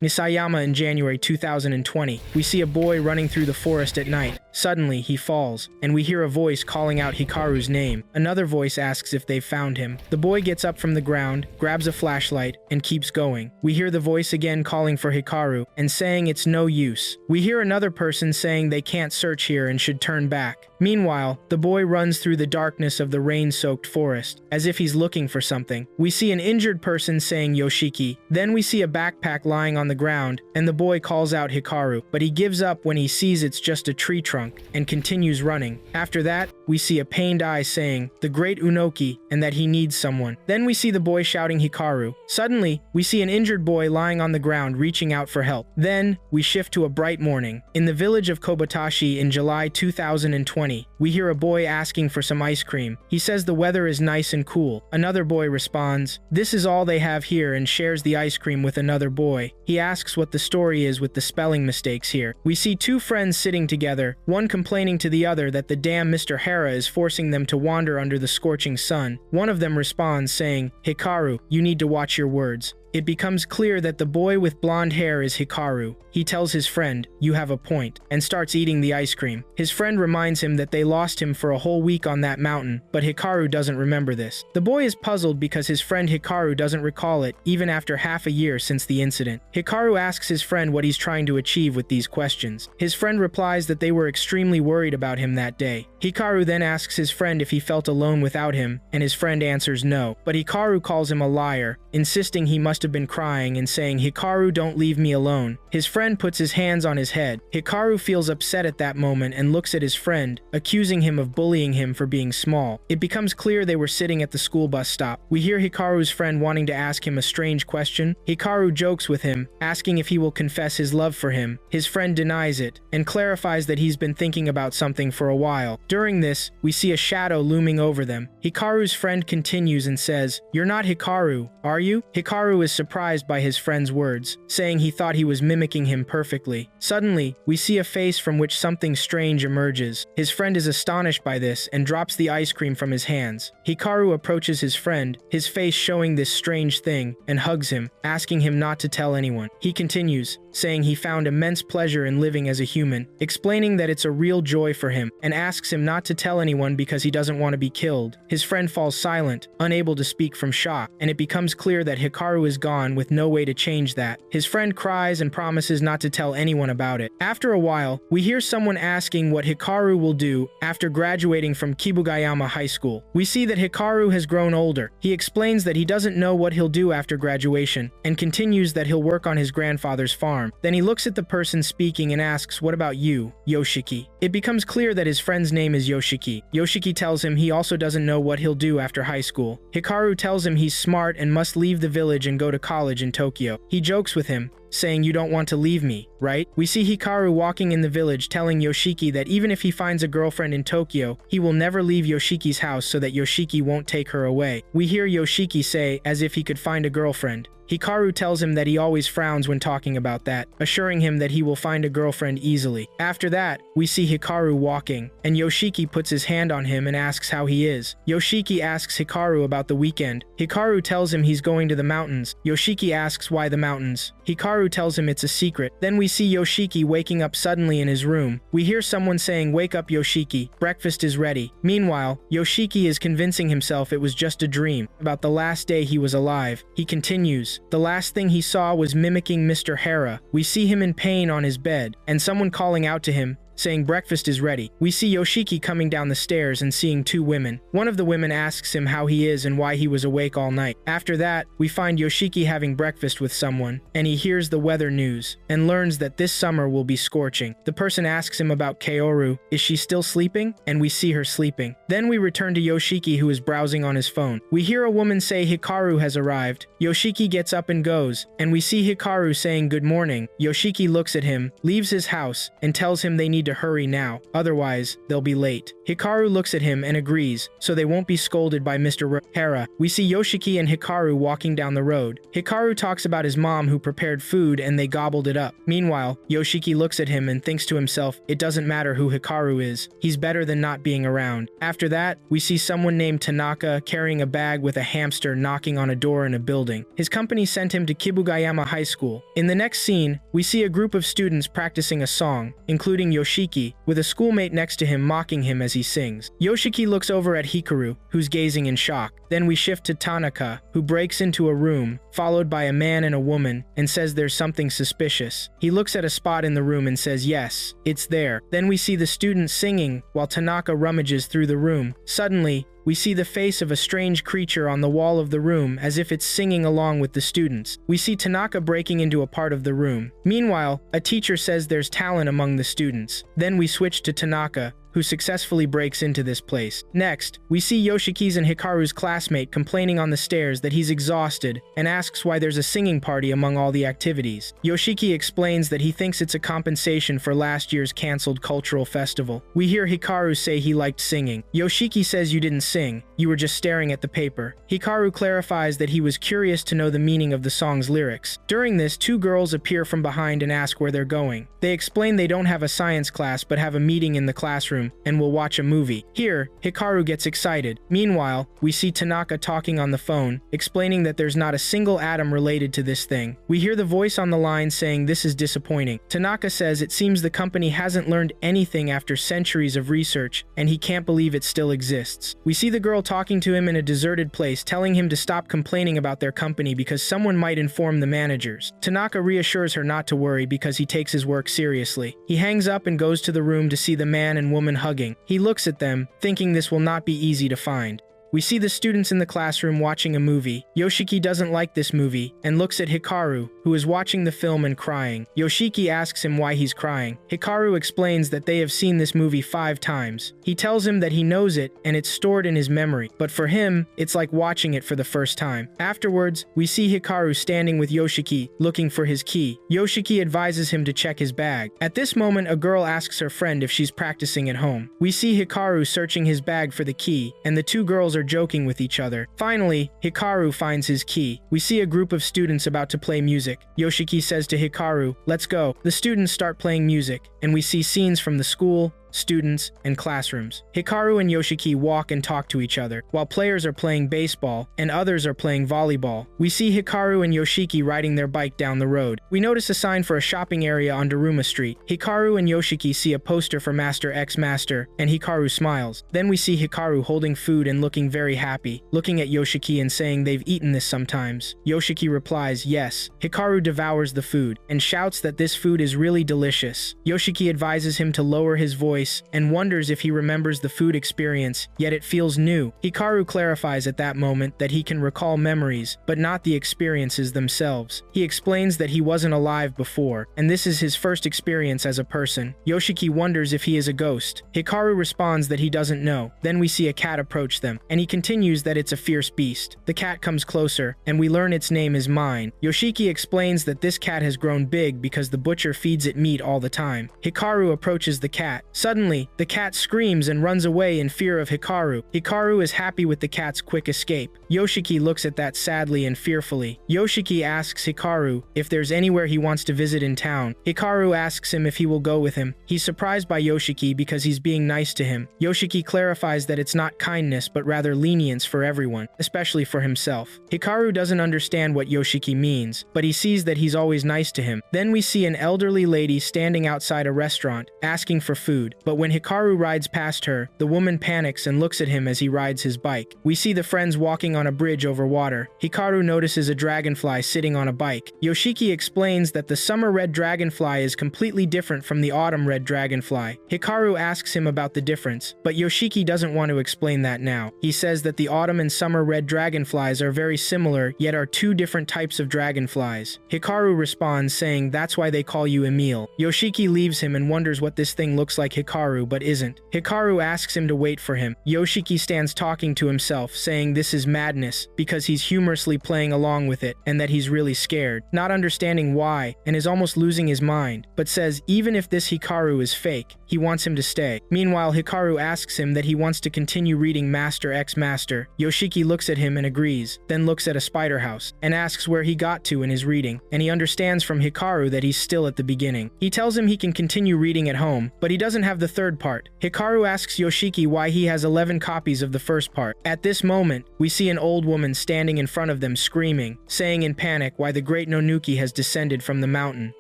Nisayama in January 2020. We see a boy running through the forest at night. Suddenly, he falls, and we hear a voice calling out Hikaru's name. Another voice asks if they've found him. The boy gets up from the ground, grabs a flashlight, and keeps going. We hear the voice again calling for Hikaru, and saying it's no use. We hear another person saying they can't search here and should turn back. Meanwhile, the boy runs through the darkness of the rain-soaked forest, as if he's looking for something. We see an injured person saying Yoshiki. Then we see a backpack lying on the ground, and the boy calls out Hikaru, but he gives up when he sees it's just a tree trunk, and continues running. After that, we see a pained eye saying, "The great Unoki," and that he needs someone. Then we see the boy shouting Hikaru. Suddenly, we see an injured boy lying on the ground reaching out for help. Then, we shift to a bright morning. In the village of Kobatashi in July 2020, we hear a boy asking for some ice cream. He says the weather is nice and cool. Another boy responds, "This is all they have here," and shares the ice cream with another boy. He asks what the story is with the spelling mistakes here. We see two friends sitting together, one complaining to the other that the damn Mr. Hara is forcing them to wander under the scorching sun. One of them responds saying, "Hikaru, you need to watch your words." It becomes clear that the boy with blonde hair is Hikaru. He tells his friend, "You have a point," and starts eating the ice cream. His friend reminds him that they lost him for a whole week on that mountain, but Hikaru doesn't remember this. The boy is puzzled because his friend Hikaru doesn't recall it, even after half a year since the incident. Hikaru asks his friend what he's trying to achieve with these questions. His friend replies that they were extremely worried about him that day. Hikaru then asks his friend if he felt alone without him, and his friend answers no. But Hikaru calls him a liar, insisting he must have been crying and saying, "Hikaru, don't leave me alone." His friend puts his hands on his head. Hikaru feels upset at that moment and looks at his friend, accusing him of bullying him for being small. It becomes clear they were sitting at the school bus stop. We hear Hikaru's friend wanting to ask him a strange question. Hikaru jokes with him, asking if he will confess his love for him. His friend denies it, and clarifies that he's been thinking about something for a while. During this, we see a shadow looming over them. Hikaru's friend continues and says, "You're not Hikaru, are you?" Hikaru is surprised by his friend's words, saying he thought he was mimicking him perfectly. Suddenly, we see a face from which something strange emerges. His friend is astonished by this and drops the ice cream from his hands. Hikaru approaches his friend, his face showing this strange thing, and hugs him, asking him not to tell anyone. He continues, saying he found immense pleasure in living as a human, explaining that it's a real joy for him, and asks him not to tell anyone because he doesn't want to be killed. His friend falls silent, unable to speak from shock, and it becomes clear that Hikaru is gone with no way to change that. His friend cries and promises not to tell anyone about it. After a while, we hear someone asking what Hikaru will do after graduating from Kibugayama High School. We see that Hikaru has grown older. He explains that he doesn't know what he'll do after graduation, and continues that he'll work on his grandfather's farm. Then he looks at the person speaking and asks, "What about you, Yoshiki?" It becomes clear that his friend's name is Yoshiki. Yoshiki tells him he also doesn't know what he'll do after high school. Hikaru tells him he's smart and must leave the village and go to college in Tokyo. He jokes with him, saying, "You don't want to leave me, right?" We see Hikaru walking in the village telling Yoshiki that even if he finds a girlfriend in Tokyo, he will never leave Yoshiki's house so that Yoshiki won't take her away. We hear Yoshiki say, as if he could find a girlfriend. Hikaru tells him that he always frowns when talking about that, assuring him that he will find a girlfriend easily. After that, we see Hikaru walking, and Yoshiki puts his hand on him and asks how he is. Yoshiki asks Hikaru about the weekend. Hikaru tells him he's going to the mountains. Yoshiki asks why the mountains. Hikaru tells him it's a secret. Then we see Yoshiki waking up suddenly in his room. We hear someone saying, "Wake up, Yoshiki. Breakfast is ready." Meanwhile, Yoshiki is convincing himself it was just a dream about the last day he was alive. He continues, "The last thing he saw was mimicking Mr. Hara." We see him in pain on his bed, and someone calling out to him, saying breakfast is ready. We see Yoshiki coming down the stairs and seeing two women. One of the women asks him how he is and why he was awake all night. After that, we find Yoshiki having breakfast with someone, and he hears the weather news, and learns that this summer will be scorching. The person asks him about Kaoru. Is she still sleeping? And we see her sleeping. Then we return to Yoshiki, who is browsing on his phone. We hear a woman say Hikaru has arrived. Yoshiki gets up and goes, and we see Hikaru saying good morning. Yoshiki looks at him, leaves his house, and tells him they need to hurry now, otherwise, they'll be late. Hikaru looks at him and agrees, so they won't be scolded by Mr. Hera. We see Yoshiki and Hikaru walking down the road. Hikaru talks about his mom who prepared food and they gobbled it up. Meanwhile, Yoshiki looks at him and thinks to himself, it doesn't matter who Hikaru is, he's better than not being around. After that, we see someone named Tanaka carrying a bag with a hamster knocking on a door in a building. His company sent him to Kibugayama High School. In the next scene, we see a group of students practicing a song, including Yoshiki, with a schoolmate next to him mocking him as he sings. Yoshiki looks over at Hikaru, who's gazing in shock. Then we shift to Tanaka, who breaks into a room, followed by a man and a woman, and says there's something suspicious. He looks at a spot in the room and says yes, it's there. Then we see the student singing, while Tanaka rummages through the room. Suddenly, we see the face of a strange creature on the wall of the room as if it's singing along with the students. We see Tanaka breaking into a part of the room. Meanwhile, a teacher says there's talent among the students. Then we switch to Tanaka, who successfully breaks into this place. Next, we see Yoshiki's and Hikaru's classmate complaining on the stairs that he's exhausted and asks why there's a singing party among all the activities. Yoshiki explains that he thinks it's a compensation for last year's cancelled cultural festival. We hear Hikaru say he liked singing. Yoshiki says you didn't sing, you were just staring at the paper. Hikaru clarifies that he was curious to know the meaning of the song's lyrics. During this, two girls appear from behind and ask where they're going. They explain they don't have a science class but have a meeting in the classroom and will watch a movie. Here, Hikaru gets excited. Meanwhile, we see Tanaka talking on the phone, explaining that there's not a single atom related to this thing. We hear the voice on the line saying this is disappointing. Tanaka says it seems the company hasn't learned anything after centuries of research, and he can't believe it still exists. We see the girl talking to him in a deserted place, telling him to stop complaining about their company because someone might inform the managers. Tanaka reassures her not to worry because he takes his work seriously. He hangs up and goes to the room to see the man and woman hugging. He looks at them, thinking this will not be easy to find. We see the students in the classroom watching a movie. Yoshiki doesn't like this movie and looks at Hikaru, who is watching the film and crying. Yoshiki asks him why he's crying. Hikaru explains that they have seen this movie 5 times. He tells him that he knows it and it's stored in his memory, but for him, it's like watching it for the first time. Afterwards, we see Hikaru standing with Yoshiki, looking for his key. Yoshiki advises him to check his bag. At this moment, a girl asks her friend if she's practicing at home. We see Hikaru searching his bag for the key, and the two girls are joking with each other. Finally, Hikaru finds his key. We see a group of students about to play music. Yoshiki says to Hikaru, "Let's go." The students start playing music, and we see scenes from the school, students, and classrooms. Hikaru and Yoshiki walk and talk to each other, while players are playing baseball and others are playing volleyball. We see Hikaru and Yoshiki riding their bike down the road. We notice a sign for a shopping area on Daruma Street. Hikaru and Yoshiki see a poster for Master X Master, and Hikaru smiles. Then we see Hikaru holding food and looking very happy, looking at Yoshiki and saying they've eaten this sometimes. Yoshiki replies yes. Hikaru devours the food and shouts that this food is really delicious. Yoshiki advises him to lower his voice and wonders if he remembers the food experience, yet it feels new. Hikaru clarifies at that moment that he can recall memories, but not the experiences themselves. He explains that he wasn't alive before, and this is his first experience as a person. Yoshiki wonders if he is a ghost. Hikaru responds that he doesn't know. Then we see a cat approach them, and he continues that it's a fierce beast. The cat comes closer, and we learn its name is Mine. Yoshiki explains that this cat has grown big because the butcher feeds it meat all the time. Hikaru approaches the cat. Suddenly, the cat screams and runs away in fear of Hikaru. Hikaru is happy with the cat's quick escape. Yoshiki looks at that sadly and fearfully. Yoshiki asks Hikaru if there's anywhere he wants to visit in town. Hikaru asks him if he will go with him. He's surprised by Yoshiki because he's being nice to him. Yoshiki clarifies that it's not kindness but rather lenience for everyone, especially for himself. Hikaru doesn't understand what Yoshiki means, but he sees that he's always nice to him. Then we see an elderly lady standing outside a restaurant, asking for food. But when Hikaru rides past her, the woman panics and looks at him as he rides his bike. We see the friends walking on a bridge over water. Hikaru notices a dragonfly sitting on a bike. Yoshiki explains that the summer red dragonfly is completely different from the autumn red dragonfly. Hikaru asks him about the difference, but Yoshiki doesn't want to explain that now. He says that the autumn and summer red dragonflies are very similar, yet are 2 different types of dragonflies. Hikaru responds saying that's why they call you Emil. Yoshiki leaves him and wonders what this thing looks like. Hikaru but isn't. Hikaru asks him to wait for him. Yoshiki stands talking to himself, saying this is madness because he's humorously playing along with it and that he's really scared, not understanding why, and is almost losing his mind, but says even if this Hikaru is fake, he wants him to stay. Meanwhile, Hikaru asks him that he wants to continue reading Master X Master. Yoshiki looks at him and agrees, then looks at a spider house, and asks where he got to in his reading, and he understands from Hikaru that he's still at the beginning. He tells him he can continue reading at home, but he doesn't have the third part. Hikaru asks Yoshiki why he has 11 copies of the first part. At this moment, we see an old woman standing in front of them screaming, saying in panic why the great Nonuki has descended from the mountain.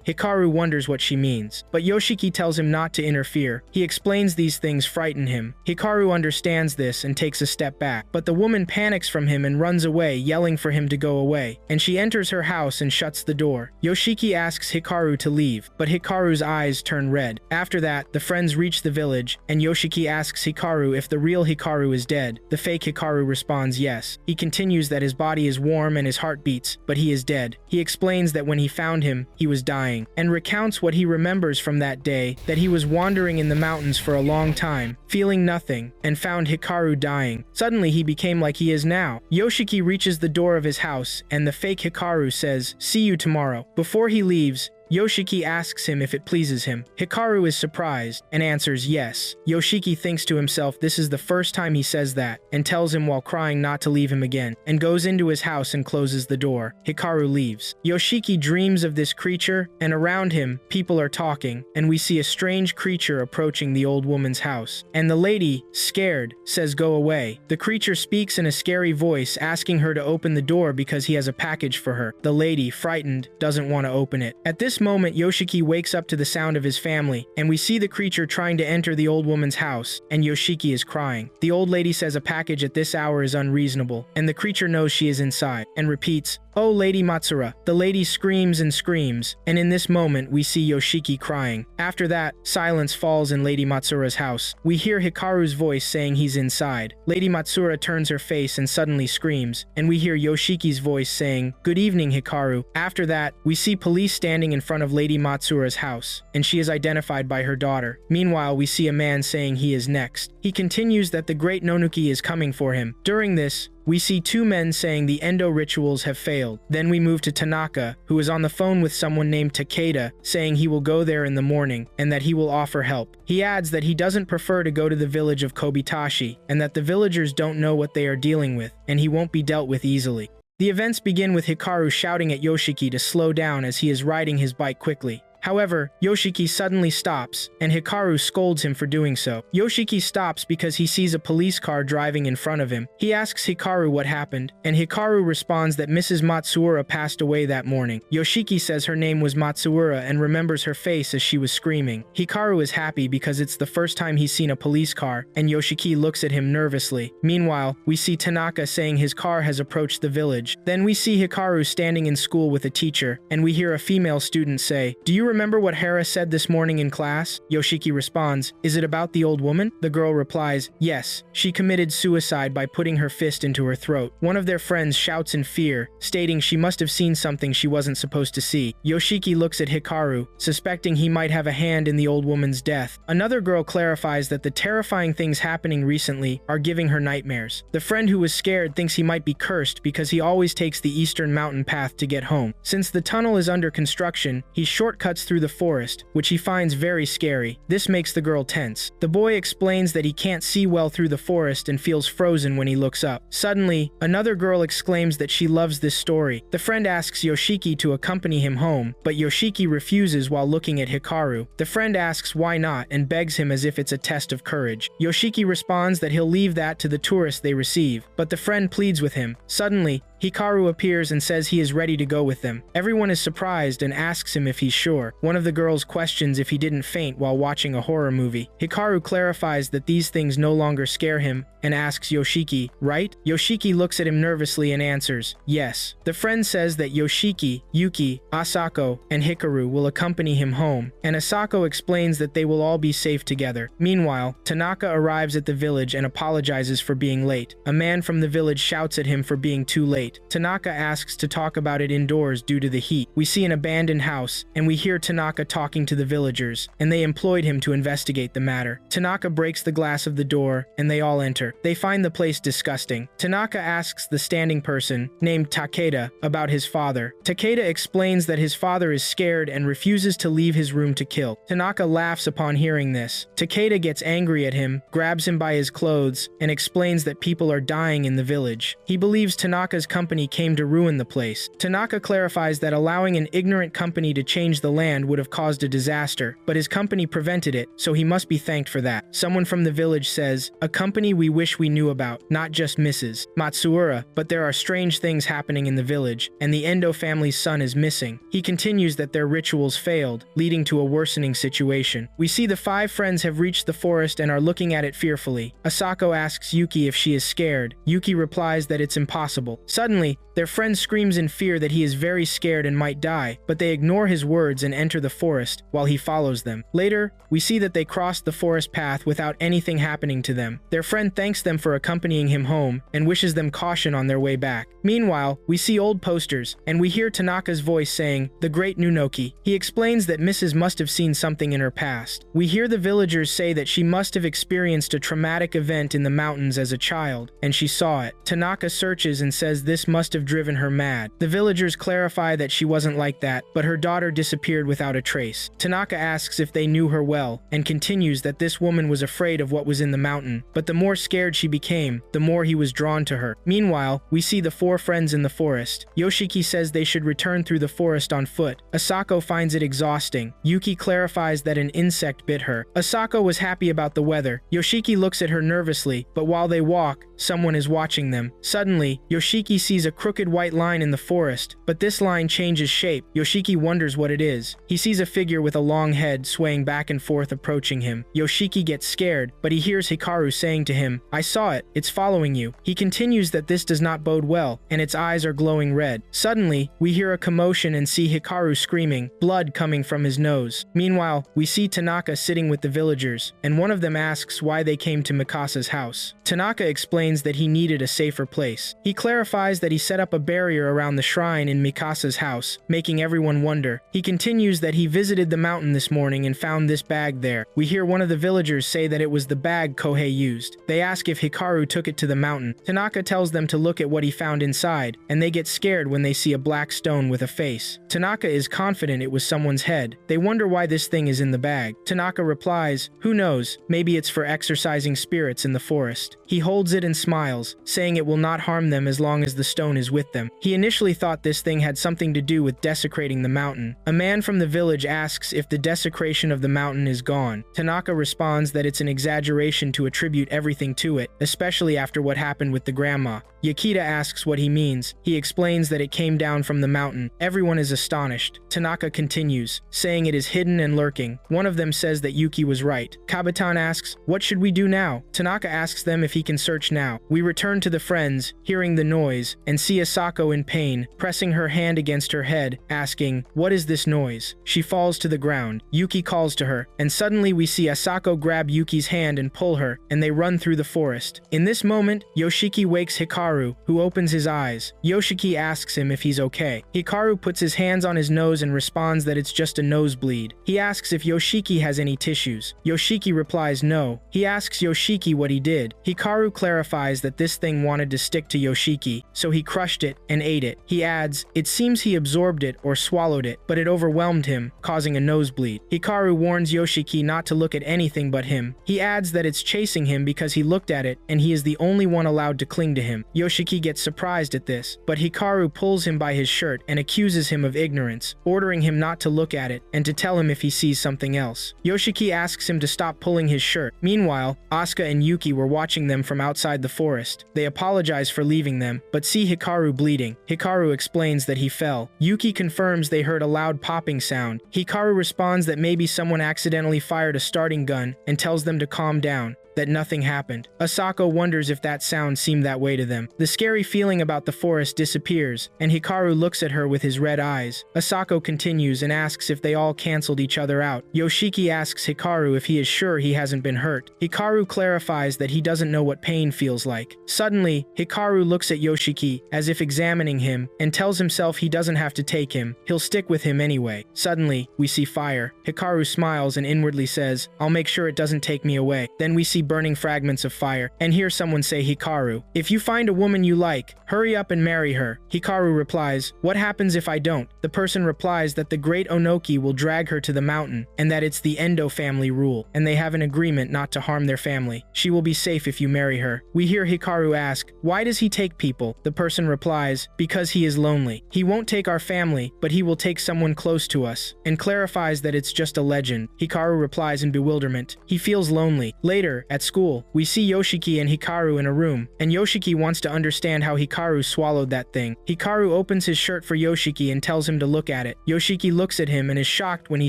Hikaru wonders what she means, but Yoshiki tells him not to interfere. He explains these things frighten him. Hikaru understands this and takes a step back, but the woman panics from him and runs away, yelling for him to go away, and she enters her house and shuts the door. Yoshiki asks Hikaru to leave, but Hikaru's eyes turn red. After that, the friends reach the village, and Yoshiki asks Hikaru if the real Hikaru is dead. The fake Hikaru responds yes. He continues that his body is warm and his heart beats, but he is dead. He explains that when he found him, he was dying, and recounts what he remembers from that day, that he was wandering in the mountains for a long time, feeling nothing, and found Hikaru dying. Suddenly, he became like he is now. Yoshiki reaches the door of his house, and the fake Hikaru says, "See you tomorrow." Before he leaves, Yoshiki asks him if it pleases him. Hikaru is surprised and answers yes. Yoshiki thinks to himself this is the first time he says that, and tells him while crying not to leave him again, and goes into his house and closes the door. Hikaru leaves. Yoshiki dreams of this creature, and around him, people are talking, and we see a strange creature approaching the old woman's house. And the lady, scared, says go away. The creature speaks in a scary voice, asking her to open the door because he has a package for her. The lady, frightened, doesn't want to open it. At this moment, Yoshiki wakes up to the sound of his family, and we see the creature trying to enter the old woman's house, and Yoshiki is crying. The old lady says a package at this hour is unreasonable, and the creature knows she is inside, and repeats, "Oh, Lady Matsura." The lady screams and screams, and in this moment, we see Yoshiki crying. After that, silence falls in Lady Matsura's house. We hear Hikaru's voice saying he's inside. Lady Matsura turns her face and suddenly screams, and we hear Yoshiki's voice saying, "Good evening, Hikaru." After that, we see police standing in front of Lady Matsura's house, and she is identified by her daughter. Meanwhile, we see a man saying he is next. He continues that the great Nonuki is coming for him. During this, we see two men saying the endo rituals have failed. Then we move to Tanaka, who is on the phone with someone named Takeda, saying he will go there in the morning, and that he will offer help. He adds that he doesn't prefer to go to the village of Kobitashi, and that the villagers don't know what they are dealing with, and he won't be dealt with easily. The events begin with Hikaru shouting at Yoshiki to slow down as he is riding his bike quickly. However, Yoshiki suddenly stops, and Hikaru scolds him for doing so. Yoshiki stops because he sees a police car driving in front of him. He asks Hikaru what happened, and Hikaru responds that Mrs. Matsuura passed away that morning. Yoshiki says her name was Matsuura and remembers her face as she was screaming. Hikaru is happy because it's the first time he's seen a police car, and Yoshiki looks at him nervously. Meanwhile, we see Tanaka saying his car has approached the village. Then we see Hikaru standing in school with a teacher, and we hear a female student say, "Do you remember what Hera said this morning in class?" Yoshiki responds, "Is it about the old woman?" The girl replies, "Yes, she committed suicide by putting her fist into her throat." One of their friends shouts in fear, stating she must have seen something she wasn't supposed to see. Yoshiki looks at Hikaru, suspecting he might have a hand in the old woman's death. Another girl clarifies that the terrifying things happening recently are giving her nightmares. The friend who was scared thinks he might be cursed because he always takes the eastern mountain path to get home. Since the tunnel is under construction, he shortcuts through the forest, which he finds very scary. This makes the girl tense. The boy explains that he can't see well through the forest and feels frozen when he looks up. Suddenly, another girl exclaims that she loves this story. The friend asks Yoshiki to accompany him home, but Yoshiki refuses while looking at Hikaru. The friend asks why not and begs him as if it's a test of courage. Yoshiki responds that he'll leave that to the tourists they receive, but the friend pleads with him. Suddenly, Hikaru appears and says he is ready to go with them. Everyone is surprised and asks him if he's sure. One of the girls questions if he didn't faint while watching a horror movie. Hikaru clarifies that these things no longer scare him and asks Yoshiki, "Right?" Yoshiki looks at him nervously and answers, "Yes." The friend says that Yoshiki, Yuki, Asako, and Hikaru will accompany him home, and Asako explains that they will all be safe together. Meanwhile, Tanaka arrives at the village and apologizes for being late. A man from the village shouts at him for being too late. late. Tanaka asks to talk about it indoors due to the heat. We see an abandoned house, and we hear Tanaka talking to the villagers, and they employed him to investigate the matter. Tanaka breaks the glass of the door, and they all enter. They find the place disgusting. Tanaka asks the standing person, named Takeda, about his father. Takeda explains that his father is scared and refuses to leave his room to kill. Tanaka laughs upon hearing this. Takeda gets angry at him, grabs him by his clothes, and explains that people are dying in the village. He believes Tanaka's company came to ruin the place. Tanaka clarifies that allowing an ignorant company to change the land would have caused a disaster, but his company prevented it, so he must be thanked for that. Someone from the village says, "A company we wish we knew about, not just Mrs. Matsuura, but there are strange things happening in the village, and the Endo family's son is missing." He continues that their rituals failed, leading to a worsening situation. We see the 5 friends have reached the forest and are looking at it fearfully. Asako asks Yuki if she is scared. Yuki replies that it's impossible. Suddenly, their friend screams in fear that he is very scared and might die, but they ignore his words and enter the forest while he follows them. Later, we see that they crossed the forest path without anything happening to them. Their friend thanks them for accompanying him home and wishes them caution on their way back. Meanwhile, we see old posters, and we hear Tanaka's voice saying, "The Great Nunoki." He explains that Mrs. must have seen something in her past. We hear the villagers say that she must have experienced a traumatic event in the mountains as a child, and she saw it. Tanaka searches and says this must have driven her mad. The villagers clarify that she wasn't like that, but her daughter disappeared without a trace. Tanaka asks if they knew her well, and continues that this woman was afraid of what was in the mountain, but the more scared she became, the more he was drawn to her. Meanwhile, we see the 4 friends in the forest. Yoshiki says they should return through the forest on foot. Asako finds it exhausting. Yuki clarifies that an insect bit her. Asako was happy about the weather. Yoshiki looks at her nervously, but while they walk, someone is watching them. Suddenly, Yoshiki sees a crooked white line in the forest, but this line changes shape. Yoshiki wonders what it is. He sees a figure with a long head swaying back and forth approaching him. Yoshiki gets scared, but he hears Hikaru saying to him, "I saw it, it's following you." He continues that this does not bode well, and its eyes are glowing red. Suddenly, we hear a commotion and see Hikaru screaming, blood coming from his nose. Meanwhile, we see Tanaka sitting with the villagers, and one of them asks why they came to Mikasa's house. Tanaka explains that he needed a safer place. He clarifies that he set up a barrier around the shrine in Mikasa's house, making everyone wonder. He continues that he visited the mountain this morning and found this bag there. We hear one of the villagers say that it was the bag Kohei used. They ask if Hikaru took it to the mountain. Tanaka tells them to look at what he found inside, and they get scared when they see a black stone with a face. Tanaka is confident it was someone's head. They wonder why this thing is in the bag. Tanaka replies, "Who knows, maybe it's for exorcising spirits in the forest." He holds it and smiles, saying it will not harm them as long as the stone is with them. He initially thought this thing had something to do with desecrating the mountain. A man from the village asks if the desecration of the mountain is gone. Tanaka responds that it's an exaggeration to attribute everything to it, especially after what happened with the grandma. Yakita asks what he means. He explains that it came down from the mountain. Everyone is astonished. Tanaka continues, saying it is hidden and lurking. One of them says that Yuki was right. Kabutan asks, "What should we do now?" Tanaka asks them if he can search now. We return to the friends, hearing the noise, and see Asako in pain, pressing her hand against her head, asking, "What is this noise?" She falls to the ground. Yuki calls to her, and suddenly we see Asako grab Yuki's hand and pull her, and they run through the forest. In this moment, Yoshiki wakes Hikaru, who opens his eyes. Yoshiki asks him if he's okay. Hikaru puts his hands on his nose and responds that it's just a nosebleed. He asks if Yoshiki has any tissues. Yoshiki replies no. He asks Yoshiki what he did. Hikaru clarifies that this thing wanted to stick to Yoshiki, so he crushed it and ate it. He adds, it seems he absorbed it or swallowed it, but it overwhelmed him, causing a nosebleed. Hikaru warns Yoshiki not to look at anything but him. He adds that it's chasing him because he looked at it and he is the only one allowed to cling to him. Yoshiki gets surprised at this, but Hikaru pulls him by his shirt and accuses him of ignorance, ordering him not to look at it and to tell him if he sees something else. Yoshiki asks him to stop pulling his shirt. Meanwhile, Asuka and Yuki were watching them from outside the forest. They apologize for leaving them, but see Hikaru bleeding. Hikaru explains that he fell. Yuki confirms they heard a loud popping sound. Hikaru responds that maybe someone accidentally fired a starting gun and tells them to calm down. that nothing happened. Asako wonders if that sound seemed that way to them. The scary feeling about the forest disappears, and Hikaru looks at her with his red eyes. Asako continues and asks if they all canceled each other out. Yoshiki asks Hikaru if he is sure he hasn't been hurt. Hikaru clarifies that he doesn't know what pain feels like. Suddenly, Hikaru looks at Yoshiki as if examining him and tells himself he doesn't have to take him. He'll stick with him anyway. Suddenly, we see fire. Hikaru smiles and inwardly says, "I'll make sure it doesn't take me away." Then we see burning fragments of fire and hear someone say, "Hikaru, if you find a woman you like, hurry up and marry her." Hikaru replies, "What happens if I don't?" The person replies that the great Onoki will drag her to the mountain and that it's the Endo family rule and they have an agreement not to harm their family. She will be safe if you marry her. We hear Hikaru ask, "Why does he take people?" The person replies, "Because he is lonely. He won't take our family, but he will take someone close to us," and clarifies that it's just a legend. Hikaru replies in bewilderment. He feels lonely. Later, at school, we see Yoshiki and Hikaru in a room, and Yoshiki wants to understand how Hikaru swallowed that thing. Hikaru opens his shirt for Yoshiki and tells him to look at it. Yoshiki looks at him and is shocked when he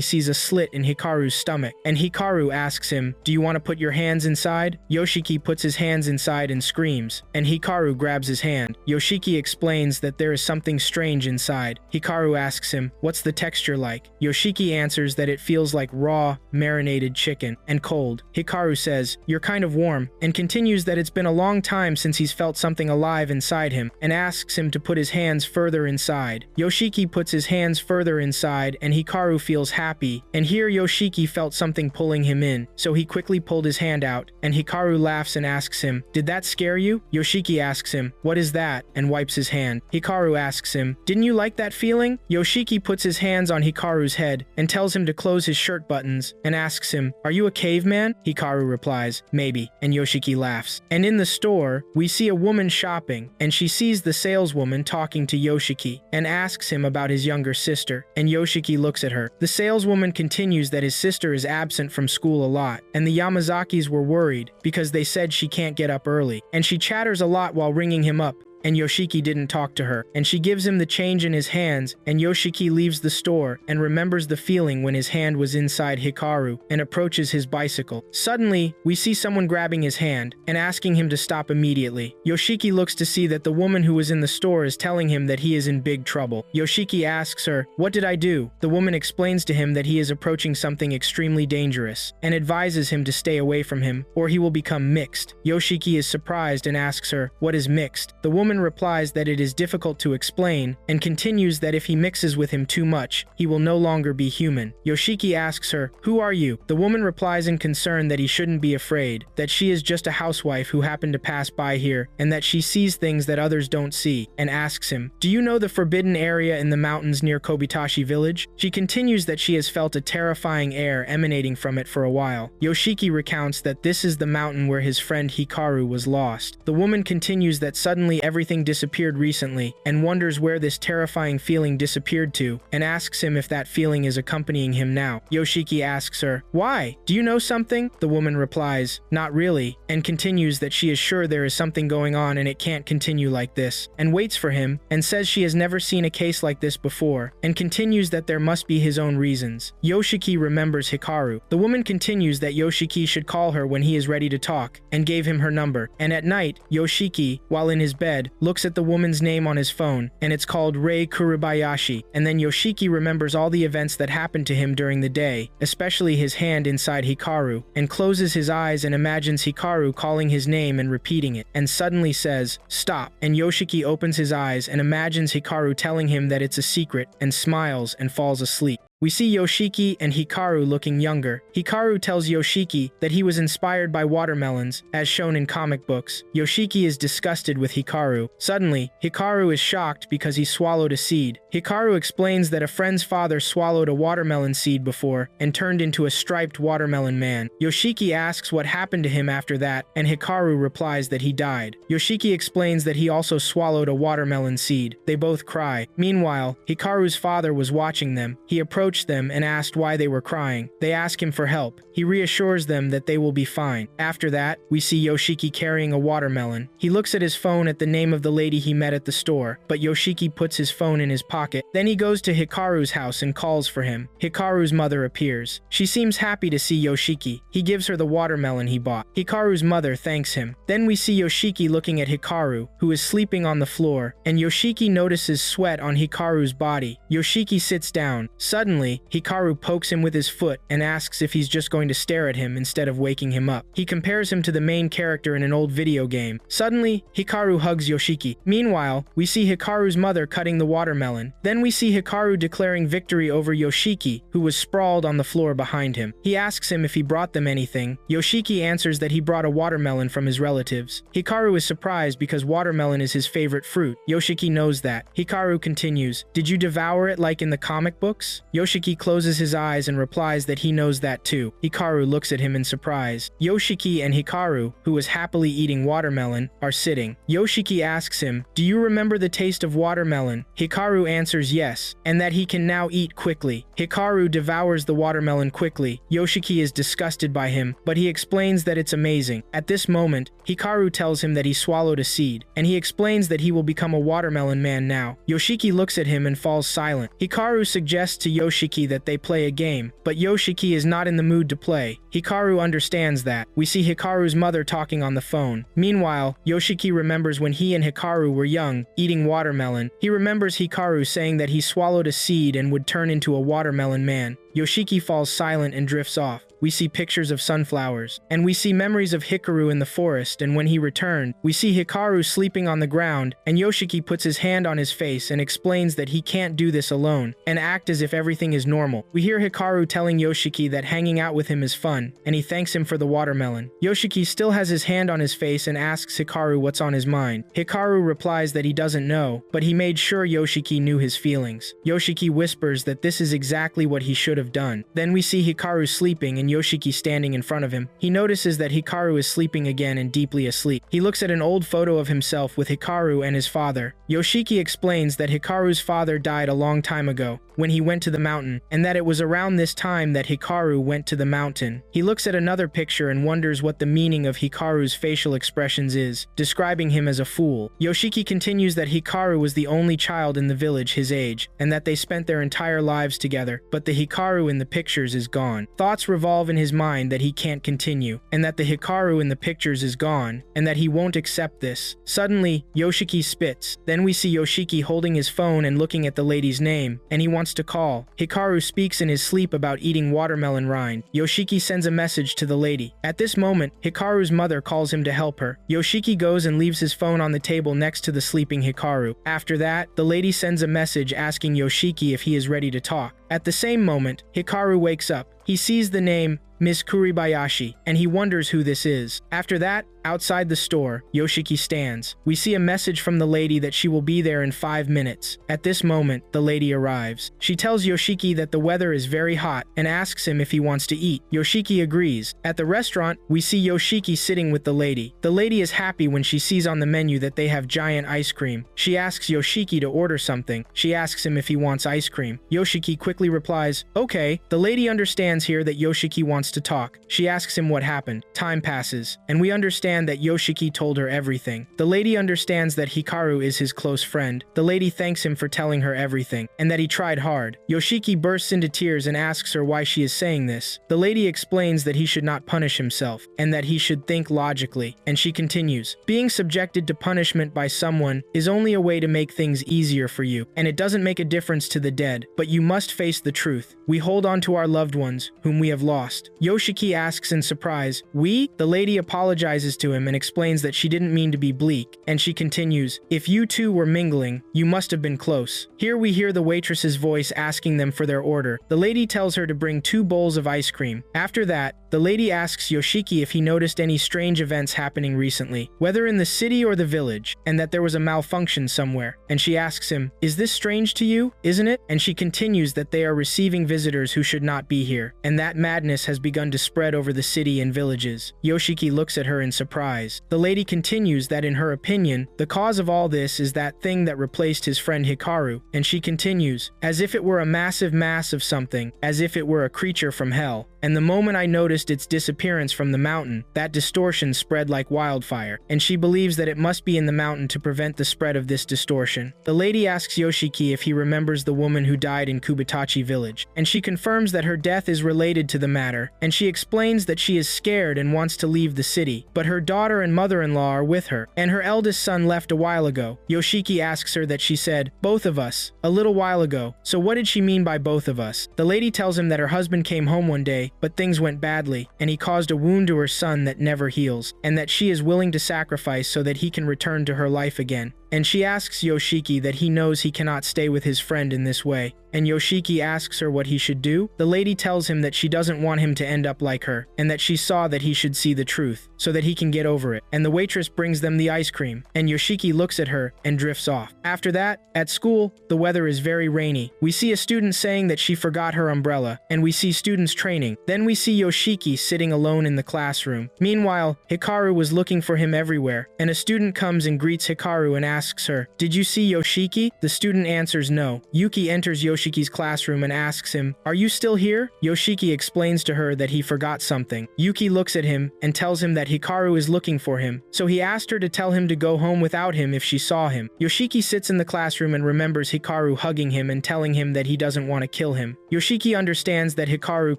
sees a slit in Hikaru's stomach, and Hikaru asks him, "Do you want to put your hands inside?" Yoshiki puts his hands inside and screams, and Hikaru grabs his hand. Yoshiki explains that there is something strange inside. Hikaru asks him, "What's the texture like?" Yoshiki answers that it feels like raw, marinated chicken, and cold. Hikaru says, "You're kind of warm," and continues that it's been a long time since he's felt something alive inside him, and asks him to put his hands further inside. Yoshiki puts his hands further inside, and Hikaru feels happy, and here Yoshiki felt something pulling him in, so he quickly pulled his hand out, and Hikaru laughs and asks him, "Did that scare you?" Yoshiki asks him, "What is that?" and wipes his hand. Hikaru asks him, "Didn't you like that feeling?" Yoshiki puts his hands on Hikaru's head and tells him to close his shirt buttons and asks him, "Are you a caveman?" Hikaru replies, "Maybe," and Yoshiki laughs. And in the store, we see a woman shopping, and she sees the saleswoman talking to Yoshiki and asks him about his younger sister, and Yoshiki looks at her. The saleswoman continues that his sister is absent from school a lot, and the Yamazakis were worried because they said she can't get up early, and she chatters a lot while ringing him up, and Yoshiki didn't talk to her, and she gives him the change in his hands, and Yoshiki leaves the store and remembers the feeling when his hand was inside Hikaru and approaches his bicycle. Suddenly, we see someone grabbing his hand and asking him to stop immediately. Yoshiki looks to see that the woman who was in the store is telling him that he is in big trouble. Yoshiki asks her, "What did I do?" The woman explains to him that he is approaching something extremely dangerous and advises him to stay away from him or he will become mixed. Yoshiki is surprised and asks her, "What is mixed?" The woman replies that it is difficult to explain and continues that if he mixes with him too much, he will no longer be human. Yoshiki asks her, "Who are you?" The woman replies in concern that he shouldn't be afraid, that she is just a housewife who happened to pass by here and that she sees things that others don't see, and asks him, "Do you know the forbidden area in the mountains near Kobitashi village?" She continues that she has felt a terrifying air emanating from it for a while. Yoshiki recounts that this is the mountain where his friend Hikaru was lost. The woman continues that suddenly everything disappeared recently and wonders where this terrifying feeling disappeared to and asks him if that feeling is accompanying him now. Yoshiki asks her, "Why? Do you know something?" The woman replies, "Not really," and continues that she is sure there is something going on and it can't continue like this, and waits for him and says she has never seen a case like this before and continues that there must be his own reasons. Yoshiki remembers Hikaru. The woman continues that Yoshiki should call her when he is ready to talk and gave him her number, and at night, Yoshiki, while in his bed, looks at the woman's name on his phone, and it's called Rei Kurubayashi, and then Yoshiki remembers all the events that happened to him during the day, especially his hand inside Hikaru, and closes his eyes and imagines Hikaru calling his name and repeating it, and suddenly says, "Stop," and Yoshiki opens his eyes and imagines Hikaru telling him that it's a secret, and smiles and falls asleep. We see Yoshiki and Hikaru looking younger. Hikaru tells Yoshiki that he was inspired by watermelons, as shown in comic books. Yoshiki is disgusted with Hikaru. Suddenly, Hikaru is shocked because he swallowed a seed. Hikaru explains that a friend's father swallowed a watermelon seed before and turned into a striped watermelon man. Yoshiki asks what happened to him after that, and Hikaru replies that he died. Yoshiki explains that he also swallowed a watermelon seed. They both cry. Meanwhile, Hikaru's father was watching them. He approaches approached them and asked why they were crying. They ask him for help. He reassures them that they will be fine. After that, we see Yoshiki carrying a watermelon. He looks at his phone at the name of the lady he met at the store, but Yoshiki puts his phone in his pocket. Then he goes to Hikaru's house and calls for him. Hikaru's mother appears. She seems happy to see Yoshiki. He gives her the watermelon he bought. Hikaru's mother thanks him. Then we see Yoshiki looking at Hikaru, who is sleeping on the floor, and Yoshiki notices sweat on Hikaru's body. Yoshiki sits down. Suddenly, Hikaru pokes him with his foot and asks if he's just going to stare at him instead of waking him up. He compares him to the main character in an old video game. Suddenly, Hikaru hugs Yoshiki. Meanwhile, we see Hikaru's mother cutting the watermelon. Then we see Hikaru declaring victory over Yoshiki, who was sprawled on the floor behind him. He asks him if he brought them anything. Yoshiki answers that he brought a watermelon from his relatives. Hikaru is surprised because watermelon is his favorite fruit. Yoshiki knows that. Hikaru continues, "Did you devour it like in the comic books?" Yoshiki closes his eyes and replies that he knows that too. Hikaru looks at him in surprise. Yoshiki and Hikaru, who is happily eating watermelon, are sitting. Yoshiki asks him, "Do you remember the taste of watermelon?" Hikaru answers yes, and that he can now eat quickly. Hikaru devours the watermelon quickly. Yoshiki is disgusted by him, but he explains that it's amazing. At this moment, Hikaru tells him that he swallowed a seed, and he explains that he will become a watermelon man now. Yoshiki looks at him and falls silent. Hikaru suggests to Yoshiki that they play a game, but Yoshiki is not in the mood to play. Hikaru understands that. We see Hikaru's mother talking on the phone. Meanwhile, Yoshiki remembers when he and Hikaru were young, eating watermelon. He remembers Hikaru saying that he swallowed a seed and would turn into a watermelon man. Yoshiki falls silent and drifts off. We see pictures of sunflowers, and we see memories of Hikaru in the forest, and when he returned, we see Hikaru sleeping on the ground, and Yoshiki puts his hand on his face and explains that he can't do this alone, and act as if everything is normal. We hear Hikaru telling Yoshiki that hanging out with him is fun, and he thanks him for the watermelon. Yoshiki still has his hand on his face and asks Hikaru what's on his mind. Hikaru replies that he doesn't know, but he made sure Yoshiki knew his feelings. Yoshiki whispers that this is exactly what he should have done. Then we see Hikaru sleeping and Yoshiki standing in front of him. He notices that Hikaru is sleeping again and deeply asleep. He looks at an old photo of himself with Hikaru and his father. Yoshiki explains that Hikaru's father died a long time ago, when he went to the mountain, and that it was around this time that Hikaru went to the mountain. He looks at another picture and wonders what the meaning of Hikaru's facial expressions is, describing him as a fool. Yoshiki continues that Hikaru was the only child in the village his age, and that they spent their entire lives together, but the Hikaru in the pictures is gone. Thoughts revolve in his mind that he can't continue, and that the Hikaru in the pictures is gone, and that he won't accept this. Suddenly, Yoshiki spits. Then we see Yoshiki holding his phone and looking at the lady's name, and he wants to call. Hikaru speaks in his sleep about eating watermelon rind. Yoshiki sends a message to the lady. At this moment, Hikaru's mother calls him to help her. Yoshiki goes and leaves his phone on the table next to the sleeping Hikaru. After that, the lady sends a message asking Yoshiki if he is ready to talk. At the same moment, Hikaru wakes up. He sees the name Miss Kuribayashi, and he wonders who this is. After that, outside the store, Yoshiki stands. We see a message from the lady that she will be there in 5 minutes. At this moment, the lady arrives. She tells Yoshiki that the weather is very hot and asks him if he wants to eat. Yoshiki agrees. At the restaurant, we see Yoshiki sitting with the lady. The lady is happy when she sees on the menu that they have giant ice cream. She asks Yoshiki to order something. She asks him if he wants ice cream. Yoshiki quickly replies, "Okay." The lady understands here that Yoshiki wants to talk. She asks him what happened. Time passes, and we understand that Yoshiki told her everything. The lady understands that Hikaru is his close friend. The lady thanks him for telling her everything, and that he tried hard. Yoshiki bursts into tears and asks her why she is saying this. The lady explains that he should not punish himself, and that he should think logically, and she continues, "Being subjected to punishment by someone is only a way to make things easier for you, and it doesn't make a difference to the dead, but you must face the truth. We hold on to our loved ones, whom we have lost." Yoshiki asks in surprise, "We?" The lady apologizes to him and explains that she didn't mean to be bleak, and she continues, "If you two were mingling, you must have been close." Here we hear the waitress's voice asking them for their order. The lady tells her to bring 2 bowls of ice cream. After that, The lady asks Yoshiki if he noticed any strange events happening recently, whether in the city or the village, and that there was a malfunction somewhere. And she asks him, "Is this strange to you, isn't it?" And she continues that they are receiving visitors who should not be here, and that madness has begun to spread over the city and villages. Yoshiki looks at her in surprise. The lady continues that in her opinion, the cause of all this is that thing that replaced his friend Hikaru, and she continues, as if it were a massive mass of something, as if it were a creature from hell. And the moment I noticed its disappearance from the mountain, that distortion spread like wildfire, and she believes that it must be in the mountain to prevent the spread of this distortion. The lady asks Yoshiki if he remembers the woman who died in Kubitachi village, and she confirms that her death is related to the matter, and she explains that she is scared and wants to leave the city, but her daughter and mother-in-law are with her, and her eldest son left a while ago. Yoshiki asks her that she said, "Both of us," a little while ago, so what did she mean by both of us? The lady tells him that her husband came home one day, but things went badly, and he caused a wound to her son that never heals, and that she is willing to sacrifice so that he can return to her life again. And she asks Yoshiki that he knows he cannot stay with his friend in this way. And Yoshiki asks her what he should do. The lady tells him that she doesn't want him to end up like her, and that she saw that he should see the truth, so that he can get over it. And the waitress brings them the ice cream, and Yoshiki looks at her and drifts off. After that, at school, the weather is very rainy. We see a student saying that she forgot her umbrella, and we see students training. Then we see Yoshiki sitting alone in the classroom. Meanwhile, Hikaru was looking for him everywhere, and a student comes and greets Hikaru and asks her, "Did you see Yoshiki?" The student answers no. Yuki enters Yoshiki's classroom and asks him, "Are you still here?" Yoshiki explains to her that he forgot something. Yuki looks at him and tells him that Hikaru is looking for him, so he asked her to tell him to go home without him if she saw him. Yoshiki sits in the classroom and remembers Hikaru hugging him and telling him that he doesn't want to kill him. Yoshiki understands that Hikaru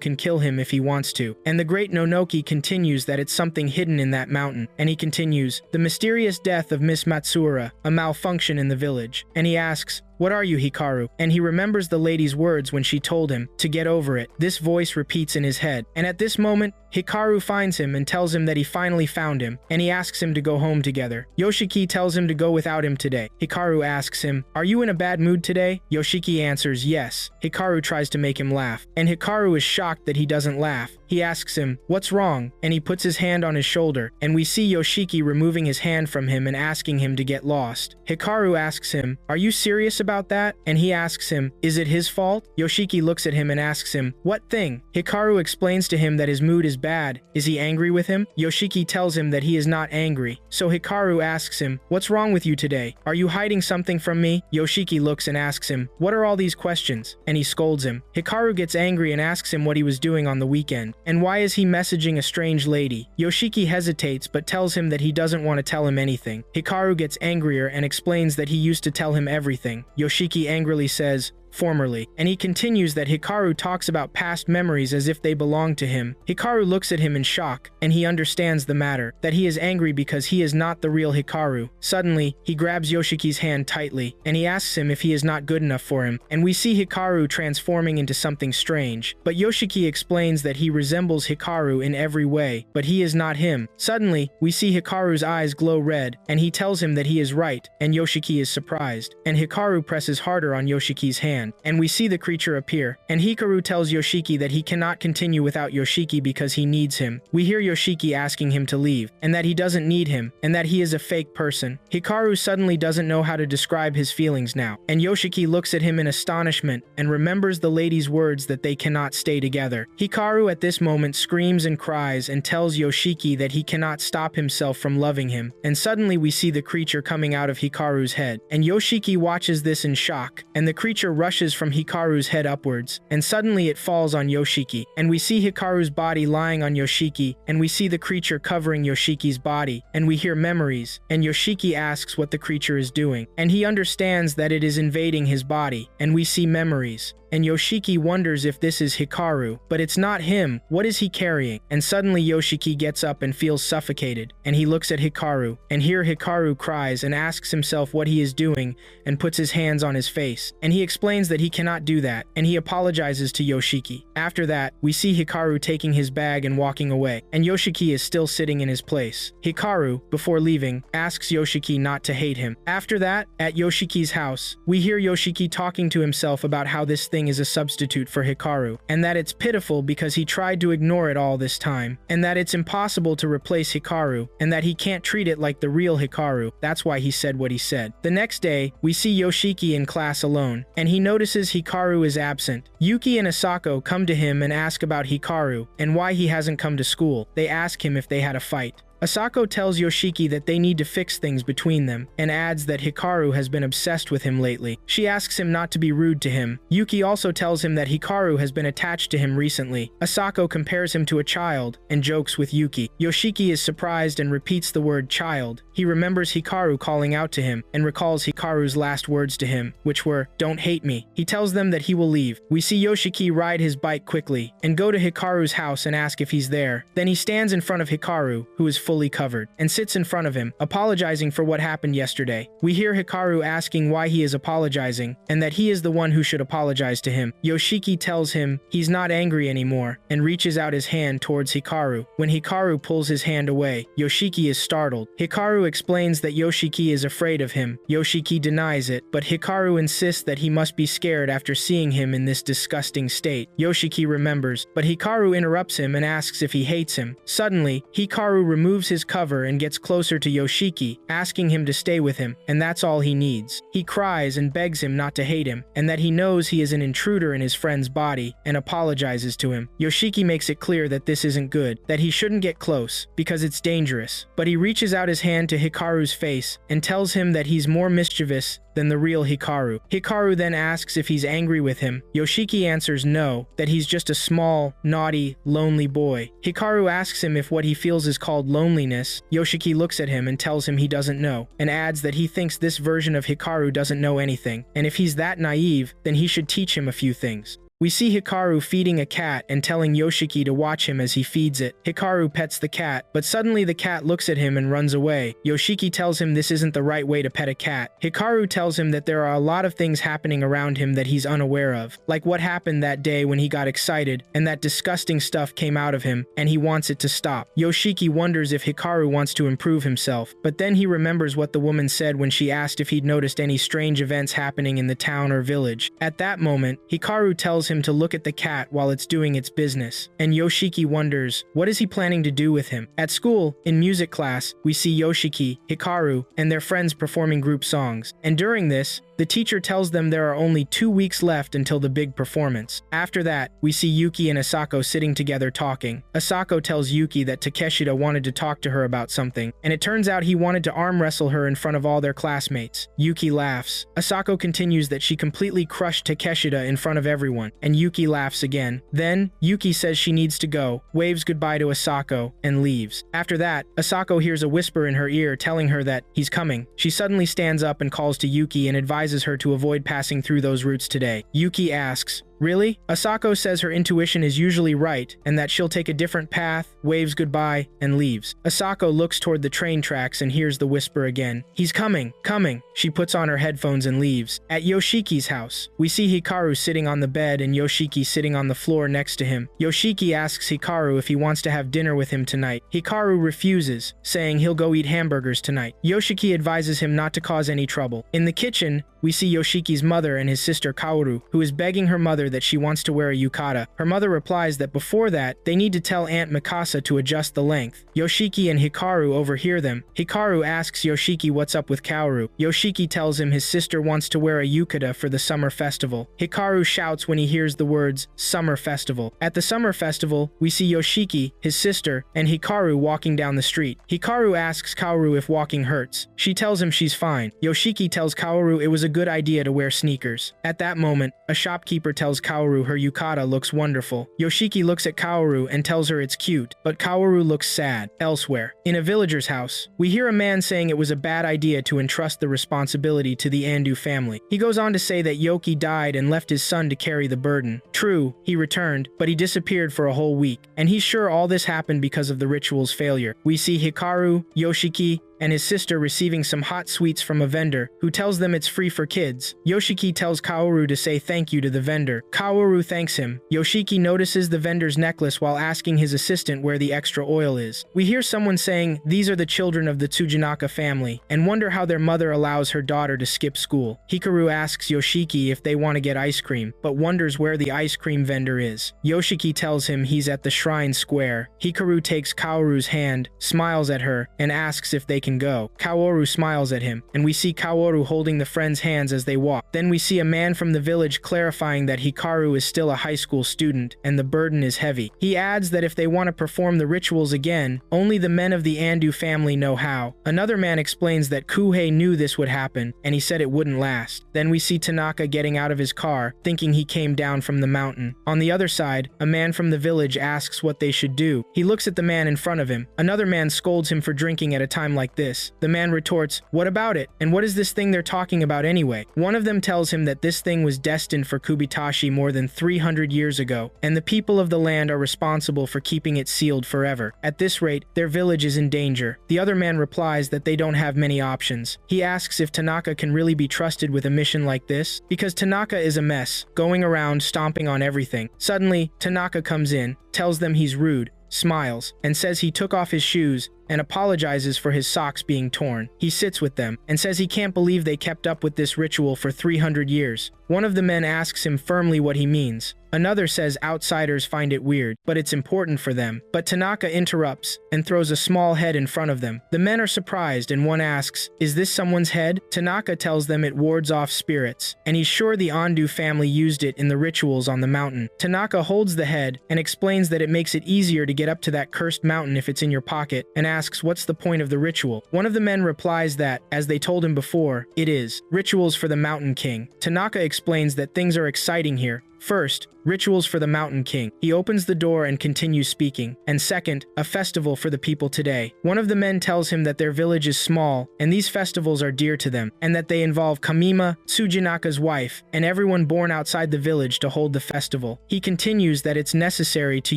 can kill him if he wants to, and the great Nonoki continues that it's something hidden in that mountain, and he continues, "The mysterious death of Miss Matsuura, a malfunction in the village," and he asks, "What are you, Hikaru?" And he remembers the lady's words when she told him to get over it. This voice repeats in his head, and at this moment, Hikaru finds him and tells him that he finally found him, and he asks him to go home together. Yoshiki tells him to go without him today. Hikaru asks him, "Are you in a bad mood today?" Yoshiki answers yes. Hikaru tries to make him laugh, and Hikaru is shocked that he doesn't laugh. He asks him, "What's wrong?" and he puts his hand on his shoulder, and we see Yoshiki removing his hand from him and asking him to get lost. Hikaru asks him, "Are you serious about that?" And he asks him, "Is it his fault?" Yoshiki looks at him and asks him, "What thing?" Hikaru explains to him that his mood is bad. Is he angry with him? Yoshiki tells him that he is not angry. So Hikaru asks him, "What's wrong with you today? Are you hiding something from me?" Yoshiki looks and asks him, "What are all these questions?" And he scolds him. Hikaru gets angry and asks him what he was doing on the weekend. And why is he messaging a strange lady? Yoshiki hesitates but tells him that he doesn't want to tell him anything. Hikaru gets angrier and explains that he used to tell him everything. Yoshiki angrily says, "Formerly," and he continues that Hikaru talks about past memories as if they belong to him. Hikaru looks at him in shock, and he understands the matter, that he is angry because he is not the real Hikaru. Suddenly, he grabs Yoshiki's hand tightly, and he asks him if he is not good enough for him, and we see Hikaru transforming into something strange. But Yoshiki explains that he resembles Hikaru in every way, but he is not him. Suddenly, we see Hikaru's eyes glow red, and he tells him that he is right, and Yoshiki is surprised, and Hikaru presses harder on Yoshiki's hand. And we see the creature appear, and Hikaru tells Yoshiki that he cannot continue without Yoshiki because he needs him. We hear Yoshiki asking him to leave, and that he doesn't need him, and that he is a fake person. Hikaru suddenly doesn't know how to describe his feelings now, and Yoshiki looks at him in astonishment and remembers the lady's words that they cannot stay together. Hikaru at this moment screams and cries and tells Yoshiki that he cannot stop himself from loving him, and suddenly we see the creature coming out of Hikaru's head, and Yoshiki watches this in shock, and the creature rushes from Hikaru's head upwards, and suddenly it falls on Yoshiki, and we see Hikaru's body lying on Yoshiki, and we see the creature covering Yoshiki's body, and we hear memories, and Yoshiki asks what the creature is doing, and he understands that it is invading his body, and we see memories. And Yoshiki wonders if this is Hikaru, but it's not him. What is he carrying? And suddenly Yoshiki gets up and feels suffocated, and he looks at Hikaru, and here Hikaru cries and asks himself what he is doing and puts his hands on his face, and he explains that he cannot do that, and he apologizes to Yoshiki. After that, we see Hikaru taking his bag and walking away, and Yoshiki is still sitting in his place. Hikaru, before leaving, asks Yoshiki not to hate him. After that, at Yoshiki's house, we hear Yoshiki talking to himself about how this thing everything is a substitute for Hikaru, and that it's pitiful because he tried to ignore it all this time, and that it's impossible to replace Hikaru, and that he can't treat it like the real Hikaru. That's why he said what he said. The next day, we see Yoshiki in class alone, and he notices Hikaru is absent. Yuki and Asako come to him and ask about Hikaru and why he hasn't come to school. They ask him if they had a fight. Asako tells Yoshiki that they need to fix things between them, and adds that Hikaru has been obsessed with him lately. She asks him not to be rude to him. Yuki also tells him that Hikaru has been attached to him recently. Asako compares him to a child, and jokes with Yuki. Yoshiki is surprised and repeats the word child. He remembers Hikaru calling out to him, and recalls Hikaru's last words to him, which were, "Don't hate me." He tells them that he will leave. We see Yoshiki ride his bike quickly, and go to Hikaru's house and ask if he's there. Then he stands in front of Hikaru, who is fully covered, and sits in front of him, apologizing for what happened yesterday. We hear Hikaru asking why he is apologizing, and that he is the one who should apologize to him. Yoshiki tells him he's not angry anymore, and reaches out his hand towards Hikaru. When Hikaru pulls his hand away, Yoshiki is startled. Hikaru explains that Yoshiki is afraid of him. Yoshiki denies it, but Hikaru insists that he must be scared after seeing him in this disgusting state. Yoshiki remembers, but Hikaru interrupts him and asks if he hates him. Suddenly, Hikaru removes his cover and gets closer to Yoshiki, asking him to stay with him, and that's all he needs. He cries and begs him not to hate him, and that he knows he is an intruder in his friend's body, and apologizes to him. Yoshiki makes it clear that this isn't good, that he shouldn't get close, because it's dangerous. But he reaches out his hand to Hikaru's face, and tells him that he's more mischievous than the real Hikaru. Hikaru then asks if he's angry with him. Yoshiki answers no, that he's just a small, naughty, lonely boy. Hikaru asks him if what he feels is called loneliness. Yoshiki looks at him and tells him he doesn't know, and adds that he thinks this version of Hikaru doesn't know anything, and if he's that naive, then he should teach him a few things. We see Hikaru feeding a cat and telling Yoshiki to watch him as he feeds it. Hikaru pets the cat, but suddenly the cat looks at him and runs away. Yoshiki tells him this isn't the right way to pet a cat. Hikaru tells him that there are a lot of things happening around him that he's unaware of, like what happened that day when he got excited, and that disgusting stuff came out of him, and he wants it to stop. Yoshiki wonders if Hikaru wants to improve himself, but then he remembers what the woman said when she asked if he'd noticed any strange events happening in the town or village. At that moment, Hikaru tells him to look at the cat while it's doing its business, and Yoshiki wonders, what is he planning to do with him? At school, in music class, we see Yoshiki, Hikaru, and their friends performing group songs, and during this, the teacher tells them there are only 2 weeks left until the big performance. After that, we see Yuki and Asako sitting together talking. Asako tells Yuki that Takeshita wanted to talk to her about something, and it turns out he wanted to arm wrestle her in front of all their classmates. Yuki laughs. Asako continues that she completely crushed Takeshita in front of everyone, and Yuki laughs again. Then, Yuki says she needs to go, waves goodbye to Asako, and leaves. After that, Asako hears a whisper in her ear telling her that he's coming. She suddenly stands up and calls to Yuki and advises her to avoid passing through those routes today. Yuki asks, "Really?" Asako says her intuition is usually right, and that she'll take a different path, waves goodbye, and leaves. Asako looks toward the train tracks and hears the whisper again. "He's coming, coming." She puts on her headphones and leaves. At Yoshiki's house, we see Hikaru sitting on the bed and Yoshiki sitting on the floor next to him. Yoshiki asks Hikaru if he wants to have dinner with him tonight. Hikaru refuses, saying he'll go eat hamburgers tonight. Yoshiki advises him not to cause any trouble. In the kitchen, we see Yoshiki's mother and his sister Kaoru, who is begging her mother that she wants to wear a yukata. Her mother replies that before that, they need to tell Aunt Mikasa to adjust the length. Yoshiki and Hikaru overhear them. Hikaru asks Yoshiki what's up with Kaoru. Yoshiki tells him his sister wants to wear a yukata for the summer festival. Hikaru shouts when he hears the words, summer festival. At the summer festival, we see Yoshiki, his sister, and Hikaru walking down the street. Hikaru asks Kaoru if walking hurts. She tells him she's fine. Yoshiki tells Kaoru it was a good idea to wear sneakers. At that moment, a shopkeeper tells Kaoru her yukata looks wonderful. Yoshiki looks at Kaoru and tells her it's cute, but Kaoru looks sad. Elsewhere, in a villager's house, we hear a man saying it was a bad idea to entrust the responsibility to the Andu family. He goes on to say that Yoki died and left his son to carry the burden. True, he returned, but he disappeared for a whole week, and he's sure all this happened because of the ritual's failure. We see Hikaru, Yoshiki, and his sister receiving some hot sweets from a vendor, who tells them it's free for kids. Yoshiki tells Kaoru to say thank you to the vendor. Kaoru thanks him. Yoshiki notices the vendor's necklace while asking his assistant where the extra oil is. We hear someone saying these are the children of the Tsujanaka family, and wonder how their mother allows her daughter to skip school. Hikaru asks Yoshiki if they want to get ice cream, but wonders where the ice cream vendor is. Yoshiki tells him he's at the shrine square. Hikaru takes Kaoru's hand, smiles at her, and asks if they can go. Kaoru smiles at him, and we see Kaoru holding the friends' hands as they walk. Then we see a man from the village clarifying that Hikaru is still a high school student, and the burden is heavy. He adds that if they want to perform the rituals again, only the men of the Andu family know how. Another man explains that Kuhei knew this would happen, and he said it wouldn't last. Then we see Tanaka getting out of his car, thinking he came down from the mountain. On the other side, a man from the village asks what they should do. He looks at the man in front of him. Another man scolds him for drinking at a time like this. The man retorts, "What about it? And what is this thing they're talking about anyway?" One of them tells him that this thing was destined for Kubitashi more than 300 years ago, and the people of the land are responsible for keeping it sealed forever. At this rate, their village is in danger. The other man replies that they don't have many options. He asks if Tanaka can really be trusted with a mission like this, because Tanaka is a mess, going around stomping on everything. Suddenly, Tanaka comes in, tells them he's rude, smiles, and says he took off his shoes and apologizes for his socks being torn. He sits with them and says he can't believe they kept up with this ritual for 300 years. One of the men asks him firmly what he means. Another says outsiders find it weird, but it's important for them. But Tanaka interrupts and throws a small head in front of them. The men are surprised and one asks, "Is this someone's head?" Tanaka tells them it wards off spirits, and he's sure the Andu family used it in the rituals on the mountain. Tanaka holds the head and explains that it makes it easier to get up to that cursed mountain if it's in your pocket, and asks what's the point of the ritual. One of the men replies that, as they told him before, it is rituals for the Mountain King. Tanaka explains that things are exciting here. First, rituals for the Mountain King. He opens the door and continues speaking. And second, a festival for the people today. One of the men tells him that their village is small, and these festivals are dear to them, and that they involve Kamima, Tsujinaka's wife, and everyone born outside the village to hold the festival. He continues that it's necessary to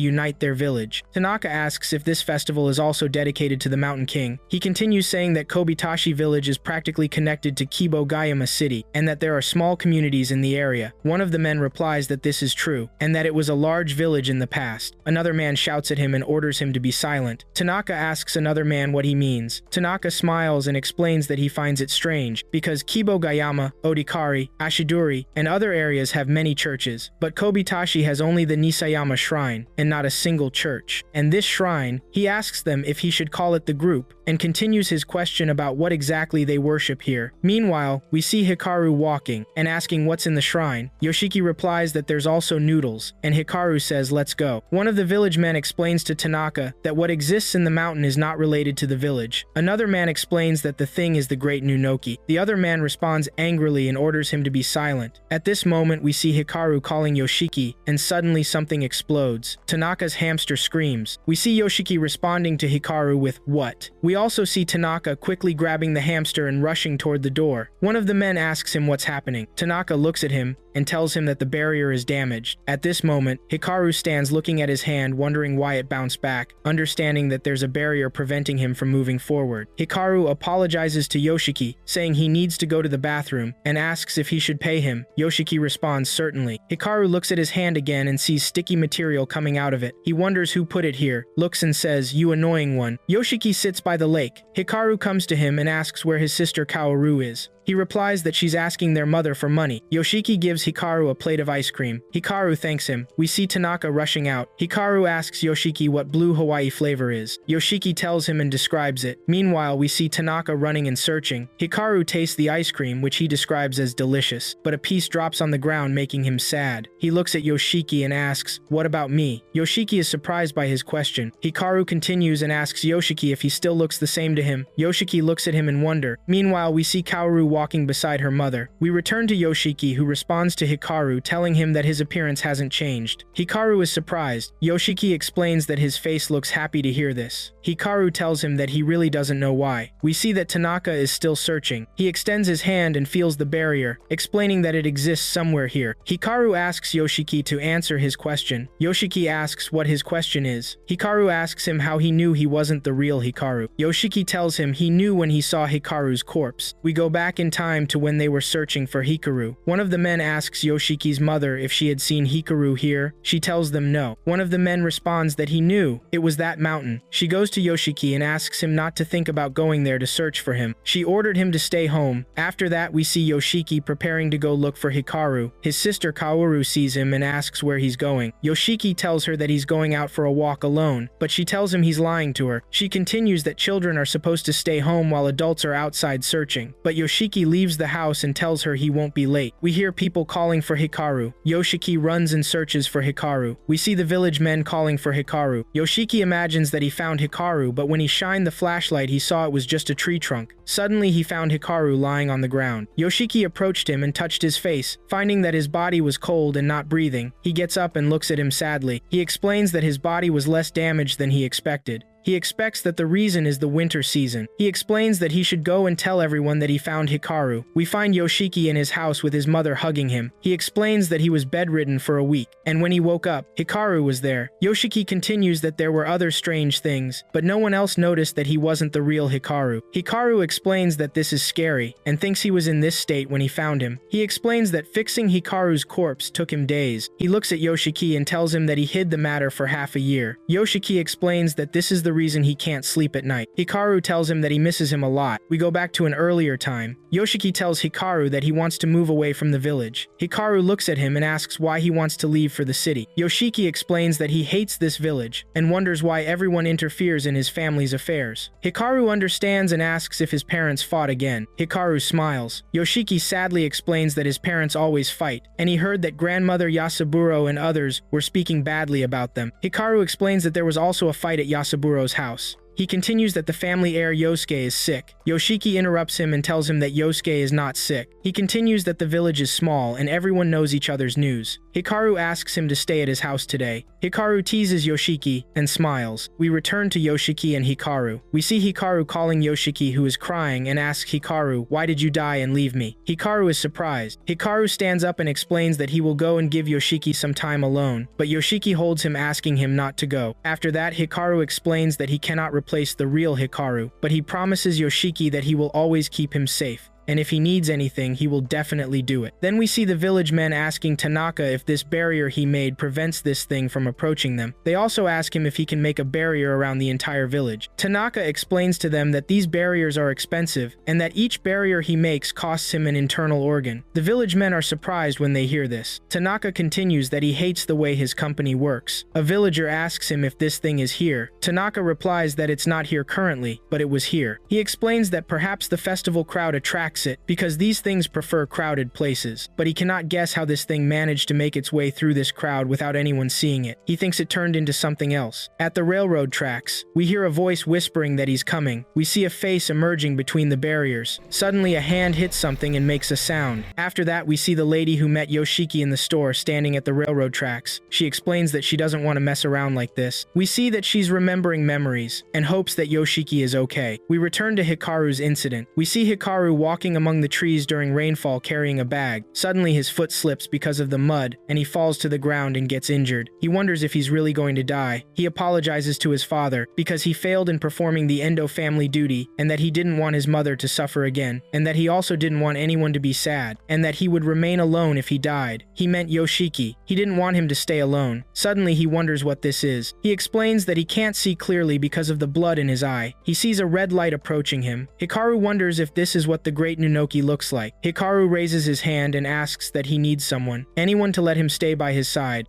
unite their village. Tanaka asks if this festival is also dedicated to the Mountain King. He continues saying that Kobitashi village is practically connected to Kibogayama city, and that there are small communities in the area. One of the men replies that this is true, and that it was a large village in the past. Another man shouts at him and orders him to be silent. Tanaka asks another man what he means. Tanaka smiles and explains that he finds it strange, because Kibogayama, Odikari, Ashiduri, and other areas have many churches, but Kobitashi has only the Nisayama shrine, and not a single church. And this shrine, he asks them if he should call it the group, and continues his question about what exactly they worship here. Meanwhile, we see Hikaru walking, and asking what's in the shrine. Yoshiki replies that there's also noodles, and Hikaru says let's go. One of the village men explains to Tanaka that what exists in the mountain is not related to the village. Another man explains that the thing is the Great Nunoki. The other man responds angrily and orders him to be silent. At this moment we see Hikaru calling Yoshiki, and suddenly something explodes. Tanaka's hamster screams. We see Yoshiki responding to Hikaru with "What?" We also see Tanaka quickly grabbing the hamster and rushing toward the door. One of the men asks him what's happening. Tanaka looks at him and tells him that the barrier is damaged. At this moment, Hikaru stands looking at his hand, wondering why it bounced back, understanding that there's a barrier preventing him from moving forward. Hikaru apologizes to Yoshiki, saying he needs to go to the bathroom, and asks if he should pay him. Yoshiki responds certainly. Hikaru looks at his hand again and sees sticky material coming out of it. He wonders who put it here, looks and says, "You annoying one." Yoshiki sits by the lake. Hikaru comes to him and asks where his sister Kaoru is. He replies that she's asking their mother for money. Yoshiki gives Hikaru a plate of ice cream. Hikaru thanks him. We see Tanaka rushing out. Hikaru asks Yoshiki what blue Hawaii flavor is. Yoshiki tells him and describes it. Meanwhile, we see Tanaka running and searching. Hikaru tastes the ice cream, which he describes as delicious, but a piece drops on the ground, making him sad. He looks at Yoshiki and asks, "What about me?" Yoshiki is surprised by his question. Hikaru continues and asks Yoshiki if he still looks the same to him. Yoshiki looks at him in wonder. Meanwhile, we see Kaoru walking beside her mother. We return to Yoshiki, who responds to Hikaru, telling him that his appearance hasn't changed. Hikaru is surprised. Yoshiki explains that his face looks happy to hear this. Hikaru tells him that he really doesn't know why. We see that Tanaka is still searching. He extends his hand and feels the barrier, explaining that it exists somewhere here. Hikaru asks Yoshiki to answer his question. Yoshiki asks what his question is. Hikaru asks him how he knew he wasn't the real Hikaru. Yoshiki tells him he knew when he saw Hikaru's corpse. We go back in time to when they were searching for Hikaru. One of the men asks Yoshiki's mother if she had seen Hikaru here. She tells them no. One of the men responds that he knew. It was that mountain. She goes to Yoshiki and asks him not to think about going there to search for him. She ordered him to stay home. After that, we see Yoshiki preparing to go look for Hikaru. His sister Kaoru sees him and asks where he's going. Yoshiki tells her that he's going out for a walk alone, but she tells him he's lying to her. She continues that children are supposed to stay home while adults are outside searching. But Yoshiki leaves the house and tells her he won't be late. We hear people calling for Hikaru. Yoshiki runs and searches for Hikaru. We see the village men calling for Hikaru. Yoshiki imagines that he found Hikaru, but when he shined the flashlight, he saw it was just a tree trunk. Suddenly, he found Hikaru lying on the ground. Yoshiki approached him and touched his face. Finding that his body was cold and not breathing, he gets up and looks at him sadly. He explains that his body was less damaged than he expected. He expects that the reason is the winter season. He explains that he should go and tell everyone that he found Hikaru. We find Yoshiki in his house with his mother hugging him. He explains that he was bedridden for a week, and when he woke up, Hikaru was there. Yoshiki continues that there were other strange things, but no one else noticed that he wasn't the real Hikaru. Hikaru explains that this is scary, and thinks he was in this state when he found him. He explains that fixing Hikaru's corpse took him days. He looks at Yoshiki and tells him that he hid the matter for half a year. Yoshiki explains that this is the reason he can't sleep at night. Hikaru tells him that he misses him a lot. We go back to an earlier time. Yoshiki tells Hikaru that he wants to move away from the village. Hikaru looks at him and asks why he wants to leave for the city. Yoshiki explains that he hates this village and wonders why everyone interferes in his family's affairs. Hikaru understands and asks if his parents fought again. Hikaru smiles. Yoshiki sadly explains that his parents always fight, and he heard that grandmother Yasuburo and others were speaking badly about them. Hikaru explains that there was also a fight at Yasuburo's house. He continues that the family heir Yosuke is sick. Yoshiki interrupts him and tells him that Yosuke is not sick. He continues that the village is small and everyone knows each other's news. Hikaru asks him to stay at his house today. Hikaru teases Yoshiki and smiles. We return to Yoshiki and Hikaru. We see Hikaru calling Yoshiki, who is crying, and asks Hikaru, "Why did you die and leave me?" Hikaru is surprised. Hikaru stands up and explains that he will go and give Yoshiki some time alone, but Yoshiki holds him, asking him not to go. After that, Hikaru explains that he cannot replace the real Hikaru, but he promises Yoshiki that he will always keep him safe. And if he needs anything, he will definitely do it. Then we see the village men asking Tanaka if this barrier he made prevents this thing from approaching them. They also ask him if he can make a barrier around the entire village. Tanaka explains to them that these barriers are expensive, and that each barrier he makes costs him an internal organ. The village men are surprised when they hear this. Tanaka continues that he hates the way his company works. A villager asks him if this thing is here. Tanaka replies that it's not here currently, but it was here. He explains that perhaps the festival crowd attracts it because these things prefer crowded places, but he cannot guess how this thing managed to make its way through this crowd without anyone seeing it. He thinks it turned into something else. At the railroad tracks, we hear a voice whispering that he's coming. We see a face emerging between the barriers. Suddenly, a hand hits something and makes a sound. After that, we see the lady who met Yoshiki in the store standing at the railroad tracks. She explains that she doesn't want to mess around like this. We see that she's remembering memories and hopes that Yoshiki is okay. We return to Hikaru's incident. We see Hikaru walking among the trees during rainfall carrying a bag. Suddenly his foot slips because of the mud and he falls to the ground and gets injured. He wonders if he's really going to die. He apologizes to his father because he failed in performing the Endo family duty and that he didn't want his mother to suffer again, and that he also didn't want anyone to be sad, and that he would remain alone if he died. He meant Yoshiki. He didn't want him to stay alone. Suddenly he wonders what this is. He explains that he can't see clearly because of the blood in his eye. He sees a red light approaching him. Hikaru wonders if this is what the great Nunoki looks like. Hikaru raises his hand and asks that he needs someone, anyone to let him stay by his side.